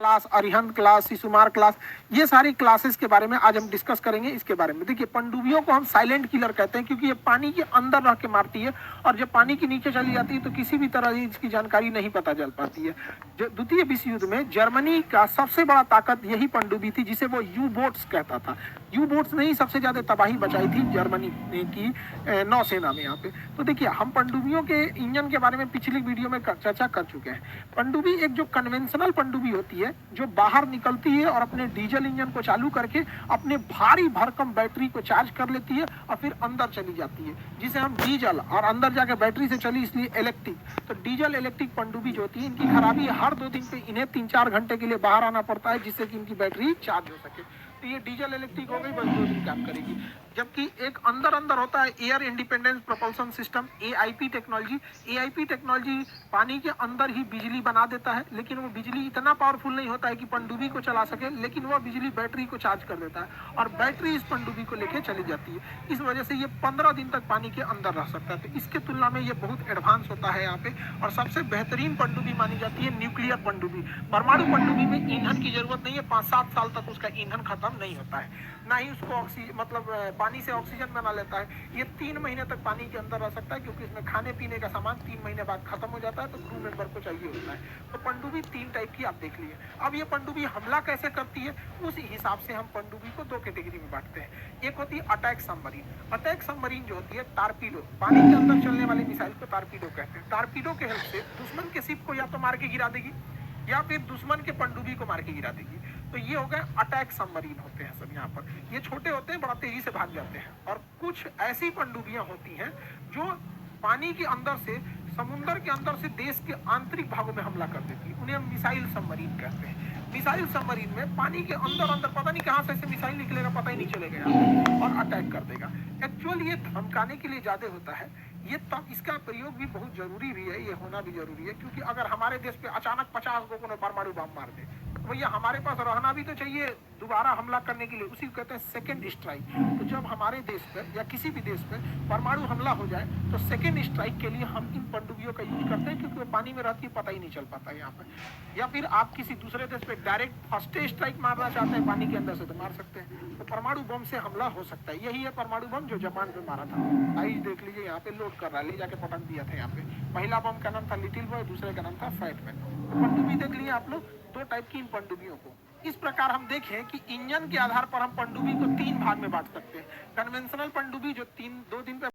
Class, Arihant class, Shishumar class, ये सारी classes के बारे में आज हम डिस्कस करेंगे। इसके बारे में देखिए, पनडुब्बियों को हम साइलेंट किलर कहते हैं क्योंकि ये पानी के अंदर रह के मारती है और जब पानी के नीचे चली जाती है तो किसी भी तरह की इसकी जानकारी नहीं पता चल पाती है। द्वितीय विश्व युद्ध में जर्मनी का सबसे बड़ा ताकत यही पनडुब्बी थी, जिसे वो यू बोट्स कहता था। यू बोट्स ने ही सबसे ज्यादा तबाही बचाई थी जर्मनी की नौसेना में। यहाँ पे तो देखिए, हम पनडुब्बियों के इंजन के बारे में पिछली वीडियो में चर्चा कर चुके हैं। पनडुब्बी एक जो कन्वेंशनल पनडुब्बी होती है, जो बाहर निकलती है और अपने डीजल इंजन को चालू करके अपने भारी भरकम बैटरी को चार्ज कर लेती है और फिर अंदर चली जाती है, जिसे हम डीजल, और अंदर जाके बैटरी से चली इसलिए इलेक्ट्रिक। तो डीजल इलेक्ट्रिक पनडुब्बी जो होती है, इनकी खराबी हर 2 दिन पे इन्हें 3-4 घंटे के लिए बाहर आना पड़ता है, जिससे कि इनकी बैटरी चार्ज हो सके। तो ये डीजल इलेक्ट्रिक हो गई, बस 2 दिन काम करेगी। जबकि एक अंदर होता है air independence propulsion system, AIP technology. AIP technology पानी के अंदर ही बिजली बना देता है, लेकिन वो बिजली इतना पावरफुल नहीं होता है कि पनडुब्बी को चला सके, लेकिन वो बिजली बैटरी को चार्ज कर देता है और बैटरी इस पनडुब्बी को लेके चली जाती है। इस वजह से ये 15 दिन तक पानी के अंदर रह सकता है। तो इसके तुलना में ये बहुत एडवांस होता है यहाँ पे। और सबसे बेहतरीन पनडुब्बी मानी जाती है न्यूक्लियर पनडुब्बी। परमाणु पनडुब्बी में ईंधन की जरूरत नहीं है, 5-7 साल तक उसका ईंधन खत्म नहीं होता है, ना ही उसको पानी से ऑक्सीजन बना लेता है। ये 3 महीने तक पानी के अंदर रह सकता है, क्योंकि इसमें खाने पीने का सामान 3 महीने बाद खत्म हो जाता है, तो क्रू मेंबर को चाहिए होता है। तो पनडुब्बी 3 टाइप की आप देख लिए। अब ये पनडुब्बी हमला कैसे करती है, उस हिसाब से हम पनडुब्बी को 2 कैटेगरी में बांटते हैं। एक होती है अटैक सबमरीन। अटैक सबमरीन जो होती है, टारपीडो, पानी के अंदर चलने वाली मिसाइल को टारपीडो कहते हैं। टारपीडो के हेल्प से दुश्मन के शिप को या तो मार के गिरा देगी या फिर दुश्मन के पनडुब्बी को मार के गिरा देगी। तो ये हो गए अटैक सबमरीन होते हैं सब। यहाँ पर ये छोटे होते हैं, बड़ा तेजी से भाग जाते हैं। और कुछ ऐसी पनडुब्बियां होती हैं जो पानी के अंदर से, समुद्र के अंदर से देश के आंतरिक भागों में हमला कर देती है। उन्हें हम मिसाइल सबमरीन कहते हैं। मिसाइल सबमरीन में पानी के अंदर पता नहीं कहां से ऐसे मिसाइल निकलेगा, पता ही नहीं चलेगा और अटैक कर देगा। एक्चुअली ये धमकाने के लिए ज्यादा होता है। ये तब इसका प्रयोग भी बहुत जरूरी भी है, ये होना भी जरूरी है, क्योंकि अगर हमारे देश पे अचानक 50 को परमाणु बम मार दे, भैया हमारे पास रहना भी तो चाहिए दोबारा हमला करने के लिए। उसी को कहते हैं सेकेंड स्ट्राइक। तो जब हमारे देश पर या किसी भी देश पर परमाणु हमला हो जाए तो सेकेंड स्ट्राइक के लिए हम इन पनडुब्बियों का यूज करते हैं, क्योंकि वो पानी में रहती है, पता ही नहीं चल पाता है यहाँ पर। या फिर आप किसी दूसरे देश पे डायरेक्ट फर्स्ट स्ट्राइक मारना चाहते हैं पानी के अंदर से, तो मार सकते हैं। तो परमाणु बम से हमला हो सकता है। यही है परमाणु बम जो जापान पे मारा था। आइए देख लीजिए, यहाँ पे लोड कर रहा है, ले जाके पटक दिया था। यहाँ पे पहला बम का नाम था लिटिल बॉय, दूसरे का नाम था फैटमैन। पनडुब्बी देख लिए आप लोग, 2 टाइप की इन पनडुब्बियों को। इस प्रकार हम देखें कि इंजन के आधार पर हम पनडुब्बी को 3 भाग में बांट सकते हैं। कन्वेंशनल पनडुब्बी जो 2 दिन पे